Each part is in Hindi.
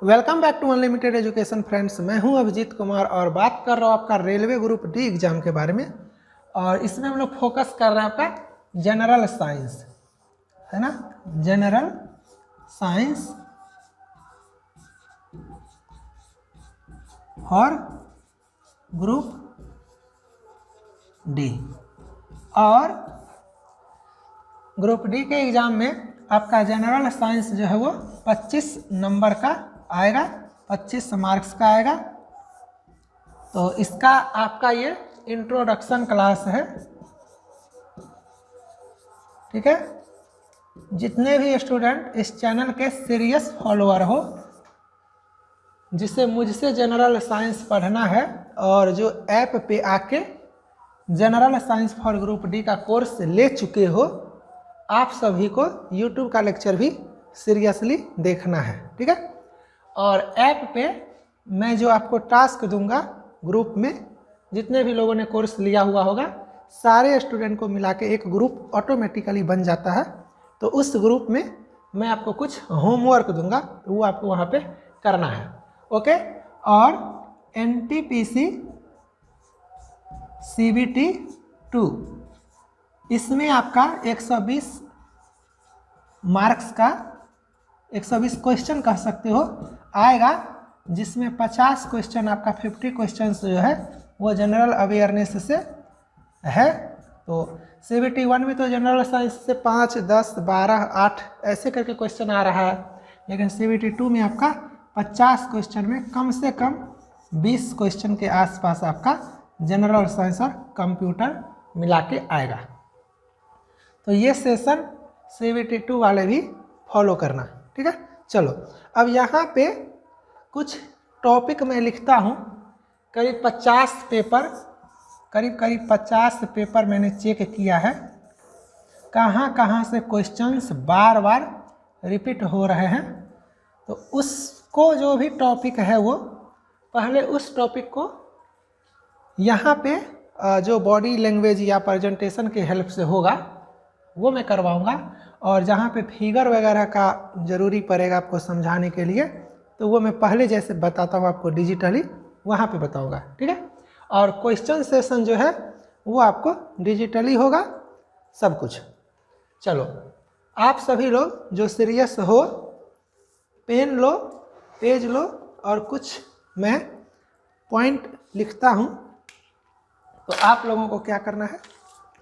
Welcome back to unlimited education friends. मैं हूं अभिजीत कुमार और बात कर रहा हूं आपका रेलवे ग्रुप डी एग्जाम के बारे में। और इसमें हम लोग फोकस कर रहे हैं आपका जनरल साइंस, है ना। जनरल साइंस और ग्रुप डी। और ग्रुप डी के एग्जाम में आपका जनरल साइंस जो है वो 25 नंबर का आएगा, 25 मार्क्स का आएगा। तो इसका आपका ये इंट्रोडक्शन क्लास है, ठीक है। जितने भी स्टूडेंट इस चैनल के सीरियस फॉलोअर हो, जिसे मुझसे जनरल साइंस पढ़ना है और जो ऐप पे आके general science for group D का कोर्स ले चुके हो, आप सभी को YouTube का लेक्चर भी सीरियसली देखना है, ठीक है। और ऐप पे मैं जो आपको टास्क दूंगा, ग्रुप में जितने भी लोगों ने कोर्स लिया हुआ होगा, सारे स्टूडेंट को मिला के एक ग्रुप ऑटोमेटिकली बन जाता है। तो उस ग्रुप में मैं आपको कुछ होमवर्क दूंगा, वो आपको वहाँ पे करना है, ओके। और NTPC CBT 2 इसमें आपका 120 मार्क्स का 120 क्वेश्चन कह सकते हो आएगा, जिसमें 50 क्वेश्चन आपका 50 क्वेश्चन जो है वो जनरल अवेयरनेस से है। तो CBT 1 में तो जनरल साइंस से 5, 10, 12, 8 ऐसे करके क्वेश्चन आ रहा है, लेकिन CBT 2 में आपका 50 क्वेश्चन में कम से कम 20 क्वेश्चन के आसपास आपका जनरल साइंस और कंप्यूटर मिला के आएगा। तो ये सेशन CBT 2 वाले भी फॉलो करना, ठीक है। चलो, अब यहाँ पे कुछ टॉपिक मैं लिखता हूँ, करीब 50 पेपर, करीब 50 पेपर मैंने चेक किया है, कहाँ कहाँ से क्वेश्चंस बार बार रिपीट हो रहे हैं। तो उसको जो भी टॉपिक है वो पहले उस टॉपिक को यहाँ पे जो बॉडी लैंग्वेज या प्रेजेंटेशन के हेल्प से होगा वो मैं करवाऊँगा। और जहाँ पे फिगर वगैरह का ज़रूरी पड़ेगा आपको समझाने के लिए, तो वो मैं पहले जैसे बताता हूँ आपको डिजिटली, वहाँ पे बताऊँगा, ठीक है। और क्वेश्चन सेशन जो है वो आपको डिजिटली होगा सब कुछ। चलो, आप सभी लोग जो सीरियस हो, पेन लो, पेज लो, और कुछ मैं पॉइंट लिखता हूँ। तो आप लोगों को क्या करना है,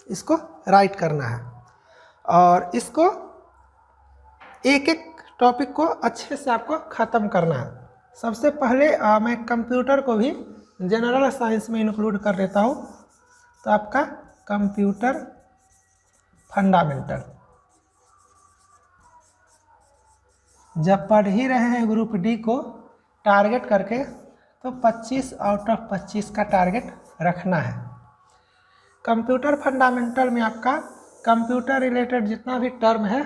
इसको राइट करना है और इसको एक एक टॉपिक को अच्छे से आपको ख़त्म करना है। सबसे पहले मैं कंप्यूटर को भी जनरल साइंस में इंक्लूड कर लेता हूँ। तो आपका कंप्यूटर फंडामेंटल, जब पढ़ ही रहे हैं ग्रुप डी को टारगेट करके, तो 25 आउट ऑफ 25 का टारगेट रखना है। कंप्यूटर फंडामेंटल में आपका कंप्यूटर रिलेटेड जितना भी टर्म है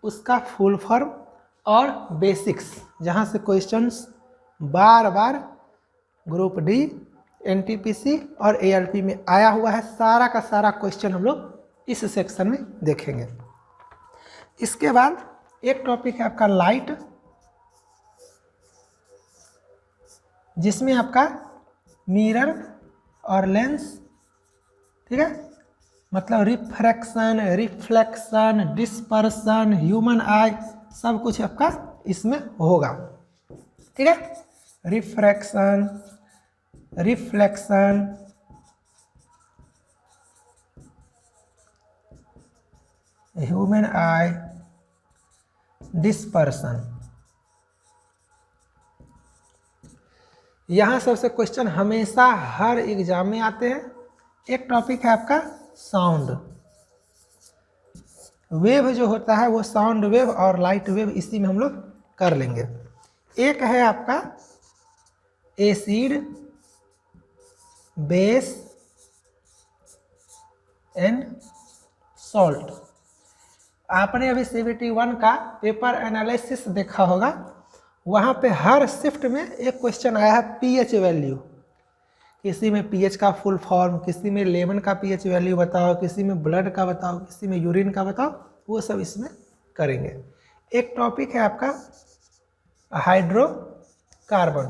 उसका फुल फॉर्म और बेसिक्स, जहाँ से क्वेश्चंस बार बार ग्रुप डी, NTPC और ALP में आया हुआ है, सारा का सारा क्वेश्चन हम लोग इस सेक्शन में देखेंगे। इसके बाद एक टॉपिक है आपका लाइट, जिसमें आपका मिरर और लेंस, ठीक है, मतलब रिफ्रैक्शन, रिफ्लेक्शन, डिस्पर्सन, ह्यूमन आई, सब कुछ आपका इसमें होगा, ठीक है। रिफ्रैक्शन, रिफ्लेक्शन, ह्यूमन आई, डिस्पर्सन। यहाँ सबसे क्वेश्चन हमेशा हर एग्जाम में आते हैं। एक टॉपिक है आपका साउंड वेव, जो होता है वो साउंड वेव और लाइट वेव, इसी में हम लोग कर लेंगे। एक है आपका एसिड, बेस एंड सॉल्ट। आपने अभी CBT 1 का पेपर एनालिसिस देखा होगा, वहाँ पे हर शिफ्ट में एक क्वेश्चन आया है pH वैल्यू। किसी में pH का फुल फॉर्म, किसी में लेमन का pH वैल्यू बताओ, किसी में ब्लड का बताओ, किसी में यूरिन का बताओ, वो सब इसमें करेंगे। एक टॉपिक है आपका हाइड्रो कार्बन,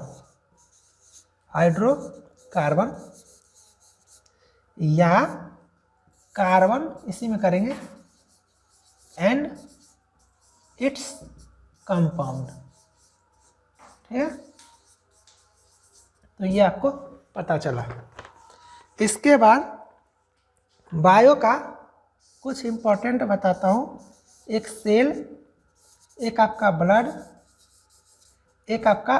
हाइड्रोकार्बन या कार्बन इसी में करेंगे एंड इट्स कंपाउंड। ठीक है, तो ये आपको पता चला। इसके बाद बायो का कुछ इम्पोर्टेंट बताता हूँ। एक सेल, एक आपका ब्लड, एक आपका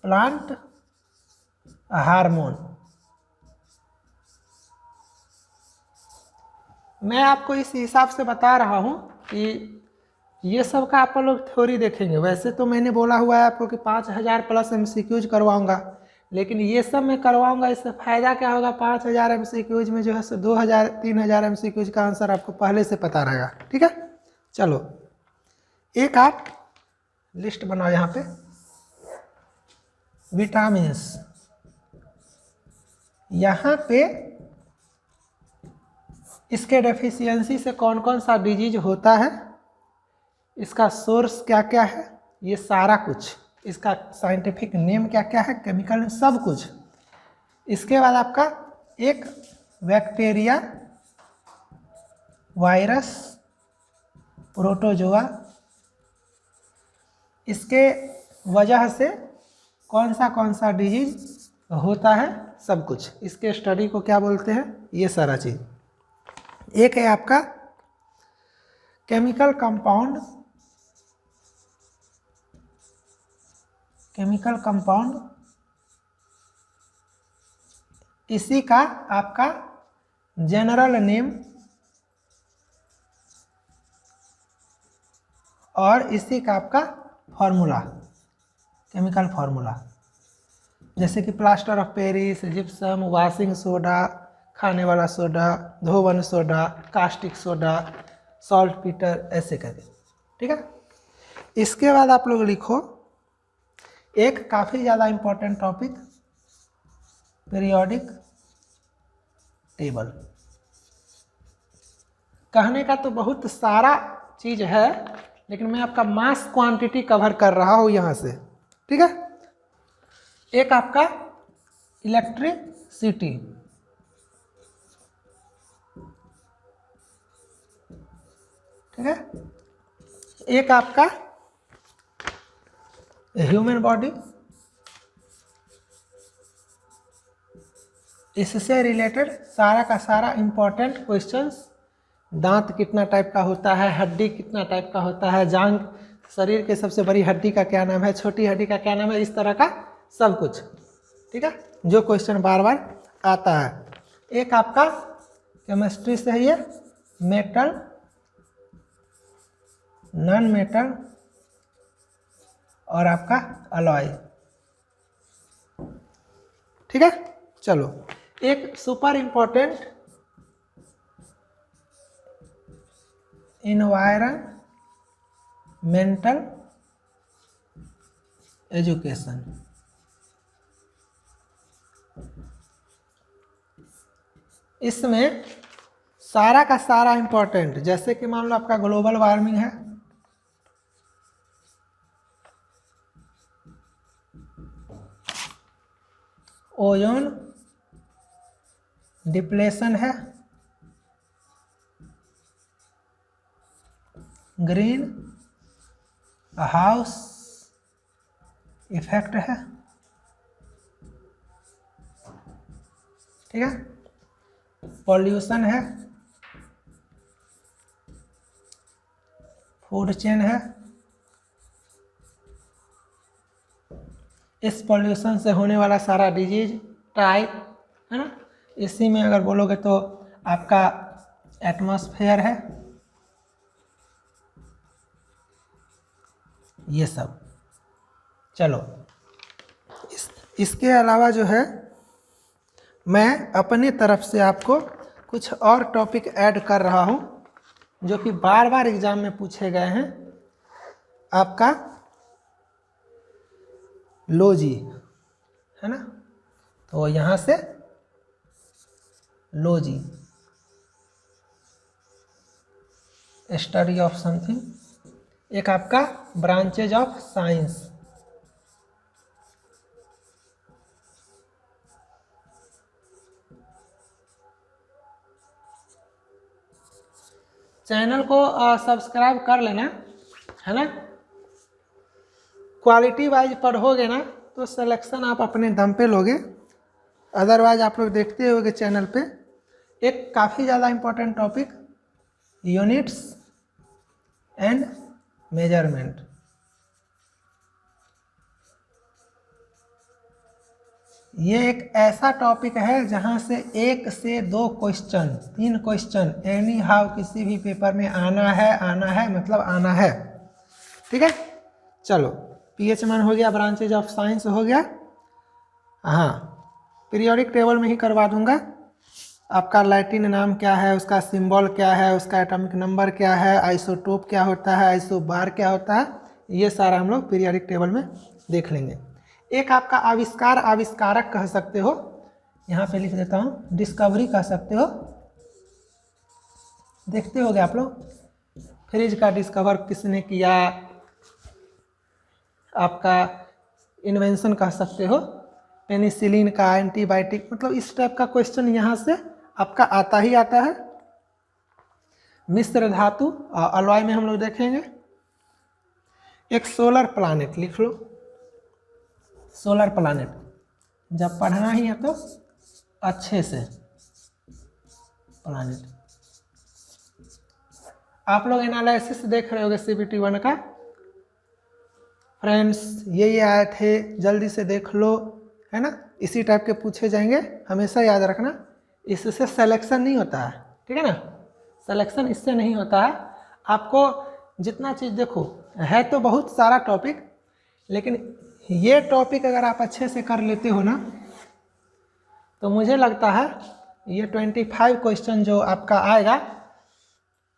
प्लांट हार्मोन। मैं आपको इस हिसाब से बता रहा हूँ कि ये सब का आप लोग थ्योरी देखेंगे। वैसे तो मैंने बोला हुआ है आपको कि 5000 प्लस MCQs करवाऊंगा, लेकिन ये सब मैं करवाऊंगा, इससे फ़ायदा क्या होगा, 5000 MCQs में जो है सो 2000-3000 MCQs का आंसर आपको पहले से पता रहेगा। ठीक है, चलो एक आप लिस्ट बनाओ यहाँ पे। विटामिन्स, यहाँ पे इसके डेफिशिएंसी से कौन कौन सा डिजीज होता है, इसका सोर्स क्या क्या है, ये सारा कुछ, इसका साइंटिफिक नेम क्या क्या है, केमिकल, सब कुछ। इसके बाद आपका एक बैक्टीरिया, वायरस, प्रोटोजोआ, इसके वजह से कौन सा डिजीज होता है, सब कुछ, इसके स्टडी को क्या बोलते हैं, ये सारा चीज़। एक है आपका केमिकल कंपाउंड, इसी का आपका जनरल नेम और इसी का आपका फॉर्मूला, केमिकल फॉर्मूला, जैसे कि plaster of Paris, gypsum, washing soda, खाने वाला सोडा, धोवन soda, caustic soda, saltpetre, ऐसे करके। ठीक है, इसके बाद आप लोग लिखो एक काफ़ी ज़्यादा इम्पोर्टेंट टॉपिक, पीरियोडिक टेबल। कहने का तो बहुत सारा चीज़ है, लेकिन मैं आपका मास क्वांटिटी कवर कर रहा हूँ यहाँ से। ठीक है, एक आपका इलेक्ट्रिसिटी, ठीक है, एक आपका ह्यूमन बॉडी, इससे रिलेटेड सारा का सारा इम्पोर्टेंट क्वेश्चंस, दांत कितना टाइप का होता है, हड्डी कितना टाइप का होता है, जांग, शरीर के सबसे बड़ी हड्डी का क्या नाम है, छोटी हड्डी का क्या नाम है, इस तरह का सब कुछ। ठीक है, जो क्वेश्चन बार बार आता है। एक आपका केमिस्ट्री से है ये, मेटल, नॉन मेटल और आपका अलॉय। ठीक है, चलो एक सुपर इम्पोर्टेंट एनवायरमेंटल एजुकेशन। इसमें सारा का सारा इम्पोर्टेंट, जैसे कि मान लो आपका ग्लोबल वार्मिंग है, ओजोन डिप्लेशन है, ग्रीन हाउस इफेक्ट है। ठीक है, पॉल्यूशन है, फूड चेन है, इस पॉल्यूशन से होने वाला सारा डिजीज टाइप है ना। इसी में अगर बोलोगे तो आपका एटमॉस्फेयर है, ये सब। चलो इसके अलावा जो है मैं अपनी तरफ से आपको कुछ और टॉपिक ऐड कर रहा हूँ जो कि बार बार एग्जाम में पूछे गए हैं। आपका लॉजी है ना, तो यहाँ से लॉजी, स्टडी ऑफ समथिंग। एक आपका ब्रांचेज ऑफ साइंस, चैनल को सब्सक्राइब कर लेना, है ना। क्वालिटी वाइज पढ़ोगे ना तो सिलेक्शन आप अपने दम पे लोगे, अदरवाइज आप लोग देखते होगे चैनल पे एक काफ़ी ज़्यादा important topic units and measurement. ये एक ऐसा टॉपिक है जहाँ से 1 से 2 क्वेश्चन, 3 क्वेश्चन एनी हाउ किसी भी पेपर में आना है मतलब आना है, ठीक है। चलो PH1 हो गया, ब्रांचेज ऑफ साइंस हो गया। हाँ, पीरियोडिक टेबल में ही करवा दूंगा। आपका लैटिन नाम क्या है, उसका सिंबल क्या है, उसका एटॉमिक नंबर क्या है, आइसोटोप क्या होता है, आइसोबार क्या होता है, ये सारा हम लोग पीरियोडिक टेबल में देख लेंगे। एक आपका आविष्कार, आविष्कारक कह सकते हो, यहाँ पे लिख देता हूँ, डिस्कवरी कह सकते हो। देखते होगे आप लोग, फ्रिज का डिस्कवर किसने किया, आपका इन्वेंशन कह सकते हो, पेनिसिलिन का, एंटीबायोटिक, मतलब इस टाइप का क्वेश्चन यहाँ से आपका आता ही आता है। मिश्र धातु अलॉय में हम लोग देखेंगे। एक सोलर प्लैनेट लिख लो, सोलर प्लैनेट जब पढ़ना ही है तो अच्छे से। प्लैनेट आप लोग एनालिसिस देख रहे होगे CBT 1 का फ्रेंड्स, ये आए थे, जल्दी से देख लो, है ना। इसी टाइप के पूछे जाएंगे, हमेशा याद रखना। इससे सिलेक्शन नहीं होता है, ठीक है ना, सिलेक्शन इससे नहीं होता है। आपको जितना चीज़ देखो है तो बहुत सारा टॉपिक, लेकिन ये टॉपिक अगर आप अच्छे से कर लेते हो ना तो मुझे लगता है ये 25 क्वेश्चन जो आपका आएगा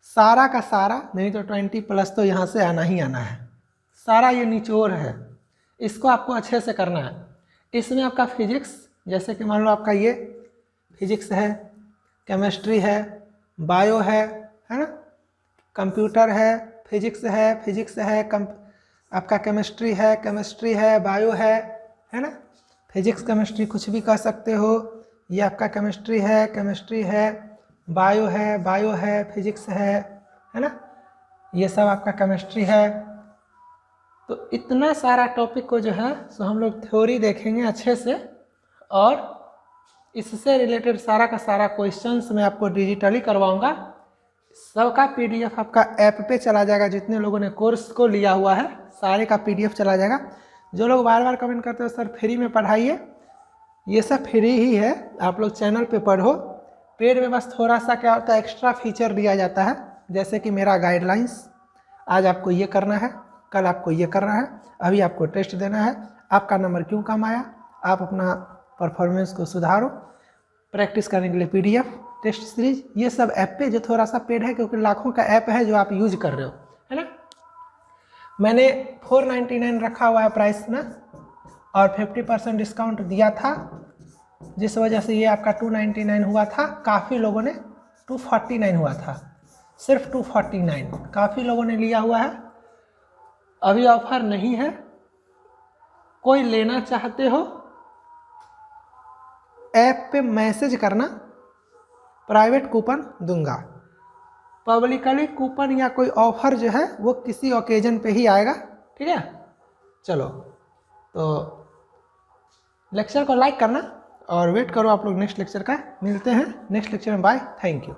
सारा का सारा, नहीं तो 20+ तो यहाँ से आना ही आना है। सारा ये निचोड़ है, इसको आपको अच्छे से करना है। इसमें आपका फिजिक्स, जैसे कि मान लो आपका ये फिजिक्स है, केमिस्ट्री है, बायो है ना, कंप्यूटर है, फिजिक्स है, आपका केमिस्ट्री है, बायो है ना। फिजिक्स केमिस्ट्री कुछ भी कह सकते हो। ये आपका केमिस्ट्री है, बायो है, फिजिक्स है ना, ये सब आपका केमिस्ट्री है। तो इतना सारा टॉपिक को जो है सो हम लोग थ्योरी देखेंगे अच्छे से, और इससे रिलेटेड सारा का सारा क्वेश्चंस मैं आपको डिजिटली करवाऊंगा। सबका PDF आपका ऐप पे चला जाएगा, जितने लोगों ने कोर्स को लिया हुआ है सारे का PDF चला जाएगा। जो लोग बार बार कमेंट करते हो सर फ्री में पढ़ाइए, ये सब फ्री ही है, आप लोग चैनल पे पढ़ो। पेड में बस थोड़ा सा क्या होता है, एक्स्ट्रा फीचर दिया जाता है, जैसे कि मेरा गाइडलाइंस, आज आपको ये करना है, कल आपको ये करना है, अभी आपको टेस्ट देना है, आपका नंबर क्यों कम आया, आप अपना परफॉर्मेंस को सुधारो, प्रैक्टिस करने के लिए PDF, टेस्ट सीरीज, ये सब ऐप पे जो थोड़ा सा पेड है, क्योंकि लाखों का ऐप है जो आप यूज कर रहे हो, है ना। मैंने 499 रखा हुआ है प्राइस ना, और 50% डिस्काउंट दिया था, जिस वजह से ये आपका 299 हुआ था। काफ़ी लोगों ने 249 हुआ था, सिर्फ 249 काफ़ी लोगों ने लिया हुआ है। अभी ऑफर नहीं है, कोई लेना चाहते हो ऐप पे मैसेज करना, प्राइवेट कूपन दूंगा। पब्लिकली कूपन या कोई ऑफर जो है वो किसी ओकेजन पे ही आएगा, ठीक है। चलो तो लेक्चर को लाइक करना और वेट करो आप लोग नेक्स्ट लेक्चर का। मिलते हैं नेक्स्ट लेक्चर में, बाय, थैंक यू।